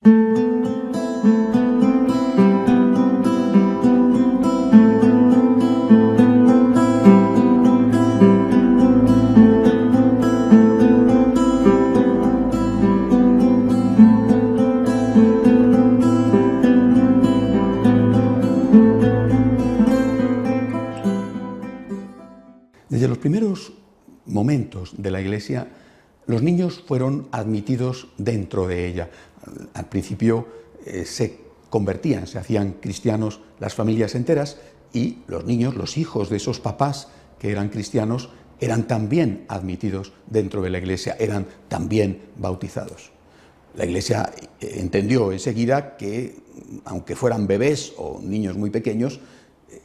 Desde los primeros momentos de la Iglesia, los niños fueron admitidos dentro de ella. Al principio se convertían, se hacían cristianos las familias enteras, y los niños, los hijos de esos papás que eran cristianos, eran también admitidos dentro de la Iglesia, eran también bautizados. La Iglesia entendió enseguida que, aunque fueran bebés o niños muy pequeños,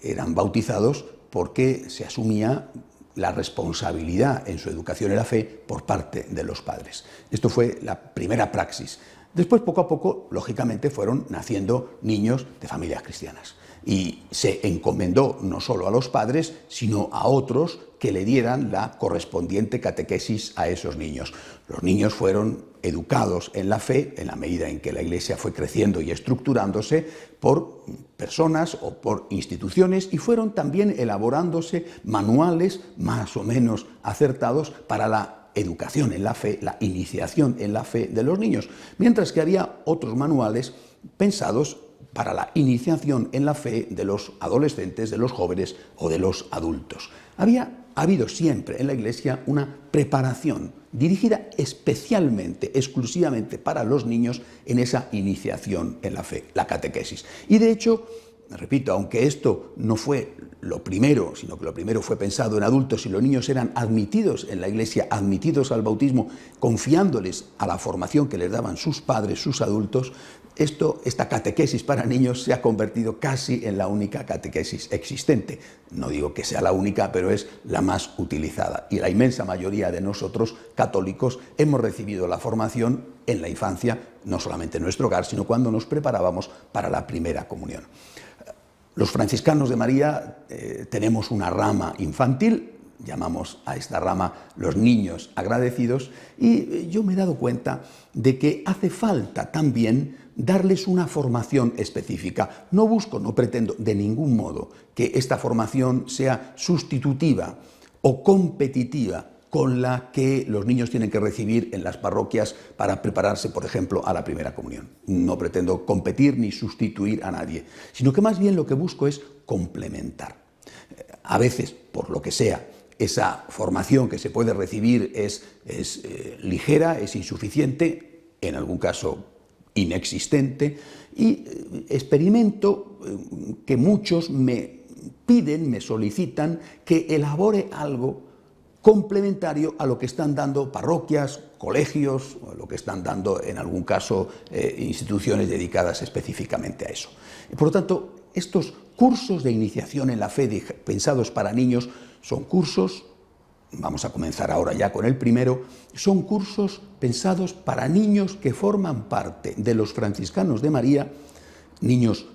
eran bautizados porque se asumía la responsabilidad en su educación en la fe por parte de los padres. Esto fue la primera praxis. Después, poco a poco, lógicamente, fueron naciendo niños de familias cristianas. Y se encomendó no solo a los padres, sino a otros que le dieran la correspondiente catequesis a esos niños. Los niños fueron educados en la fe, en la medida en que la Iglesia fue creciendo y estructurándose, por personas o por instituciones, y fueron también elaborándose manuales más o menos acertados para la educación en la fe, la iniciación en la fe de los niños, mientras que había otros manuales pensados para la iniciación en la fe de los adolescentes, de los jóvenes o de los adultos. Ha habido siempre en la Iglesia una preparación dirigida especialmente, exclusivamente para los niños en esa iniciación en la fe, la catequesis. Y de hecho, repito, aunque esto no fue lo primero, sino que lo primero fue pensado en adultos y los niños eran admitidos en la Iglesia, admitidos al bautismo, confiándoles a la formación que les daban sus padres, sus adultos, esta catequesis para niños se ha convertido casi en la única catequesis existente. No digo que sea la única, pero es la más utilizada. Y la inmensa mayoría de nosotros, católicos, hemos recibido la formación en la infancia, no solamente en nuestro hogar, sino cuando nos preparábamos para la primera comunión. Los franciscanos de María tenemos una rama infantil, llamamos a esta rama los niños agradecidos, y yo me he dado cuenta de que hace falta también darles una formación específica. No busco, no pretendo de ningún modo que esta formación sea sustitutiva o competitiva con la que los niños tienen que recibir en las parroquias para prepararse, por ejemplo, a la primera comunión. No pretendo competir ni sustituir a nadie, sino que más bien lo que busco es complementar. A veces, por lo que sea, esa formación que se puede recibir es ligera, es insuficiente, en algún caso inexistente, y experimento que muchos me piden, me solicitan que elabore algo complementario a lo que están dando parroquias, colegios, o lo que están dando en algún caso instituciones dedicadas específicamente a eso. Por lo tanto, estos cursos de iniciación en la fe pensados para niños son cursos, vamos a comenzar ahora ya con el primero, son cursos pensados para niños que forman parte de los franciscanos de María, niños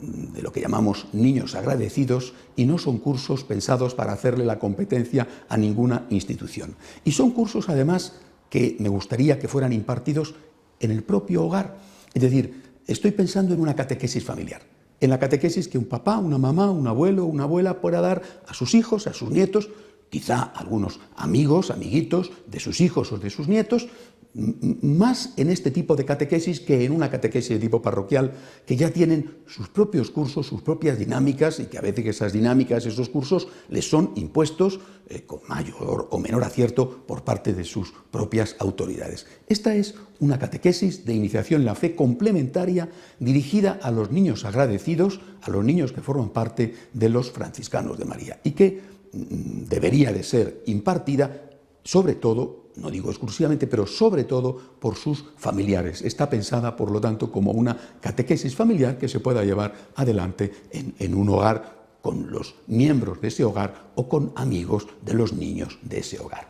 de lo que llamamos niños agradecidos, y no son cursos pensados para hacerle la competencia a ninguna institución. Y son cursos, además, que me gustaría que fueran impartidos en el propio hogar. Es decir, estoy pensando en una catequesis familiar, en la catequesis que un papá, una mamá, un abuelo, una abuela pueda dar a sus hijos, a sus nietos, quizá algunos amigos, amiguitos de sus hijos o de sus nietos, más en este tipo de catequesis que en una catequesis de tipo parroquial, que ya tienen sus propios cursos, sus propias dinámicas, y que a veces esas dinámicas, esos cursos, les son impuestos con mayor o menor acierto por parte de sus propias autoridades. Esta es una catequesis de iniciación en la fe complementaria dirigida a los niños agradecidos, a los niños que forman parte de los franciscanos de María, y que debería de ser impartida sobre todo, no digo exclusivamente, pero sobre todo por sus familiares. Está pensada, por lo tanto, como una catequesis familiar que se pueda llevar adelante en un hogar con los miembros de ese hogar o con amigos de los niños de ese hogar.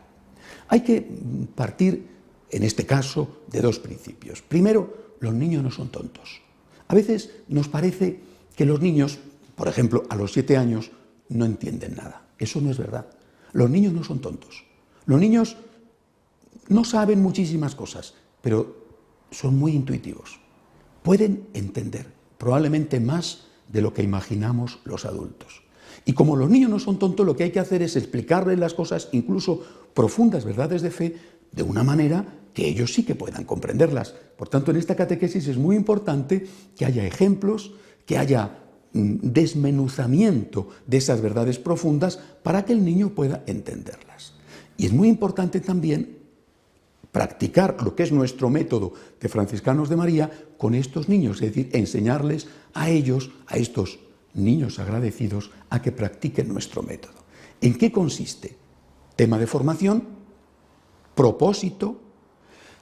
Hay que partir, en este caso, de dos principios. Primero, los niños no son tontos. A veces nos parece que los niños, por ejemplo, a los 7 años, no entienden nada. Eso no es verdad. Los niños no son tontos. Los niños no saben muchísimas cosas, pero son muy intuitivos. pueden entender, probablemente más de lo que imaginamos los adultos. Y como los niños no son tontos, lo que hay que hacer es explicarles las cosas, incluso profundas verdades de fe, de una manera que ellos sí que puedan comprenderlas. Por tanto, en esta catequesis es muy importante que haya ejemplos, que haya desmenuzamiento de esas verdades profundas para que el niño pueda entenderlas. Y es muy importante también practicar lo que es nuestro método de franciscanos de María con estos niños, es decir, enseñarles a ellos, a estos niños agradecidos, a que practiquen nuestro método. ¿En qué consiste? Tema de formación, propósito,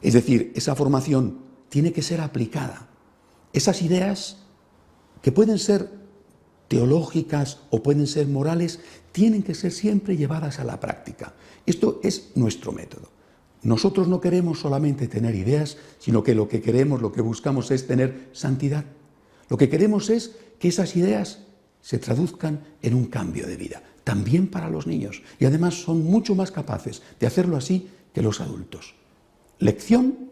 es decir, esa formación tiene que ser aplicada. Esas ideas que pueden ser teológicas o pueden ser morales, tienen que ser siempre llevadas a la práctica. Esto es nuestro método. Nosotros no queremos solamente tener ideas, sino que lo que queremos, lo que buscamos es tener santidad. Lo que queremos es que esas ideas se traduzcan en un cambio de vida, también para los niños. Y además son mucho más capaces de hacerlo así que los adultos. Lección,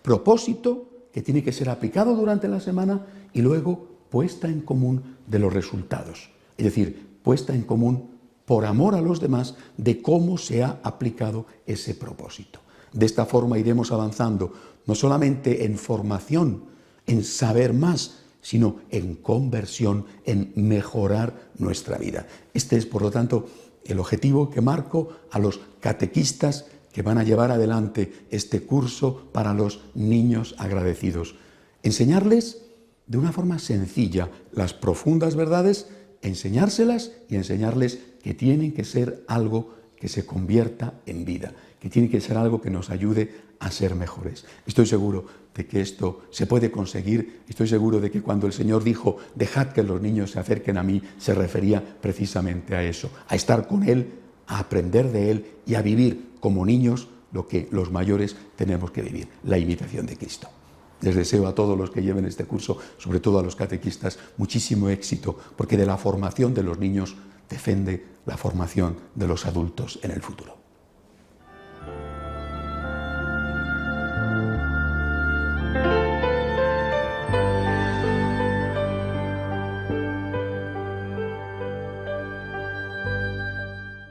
propósito, que tiene que ser aplicado durante la semana y luego puesta en común de los resultados. Es decir, puesta en común por amor a los demás de cómo se ha aplicado ese propósito. De esta forma iremos avanzando no solamente en formación, en saber más, sino en conversión, en mejorar nuestra vida. Este es, por lo tanto, el objetivo que marco a los catequistas que van a llevar adelante este curso para los niños agradecidos. Enseñarles de una forma sencilla las profundas verdades, enseñárselas y enseñarles que tienen que ser algo que se convierta en vida, que tiene que ser algo que nos ayude a ser mejores. Estoy seguro de que esto se puede conseguir, estoy seguro de que cuando el Señor dijo dejad que los niños se acerquen a mí, se refería precisamente a eso, a estar con Él, a aprender de Él y a vivir como niños lo que los mayores tenemos que vivir, la imitación de Cristo. Les deseo a todos los que lleven este curso, sobre todo a los catequistas, muchísimo éxito, porque de la formación de los niños depende la formación de los adultos en el futuro.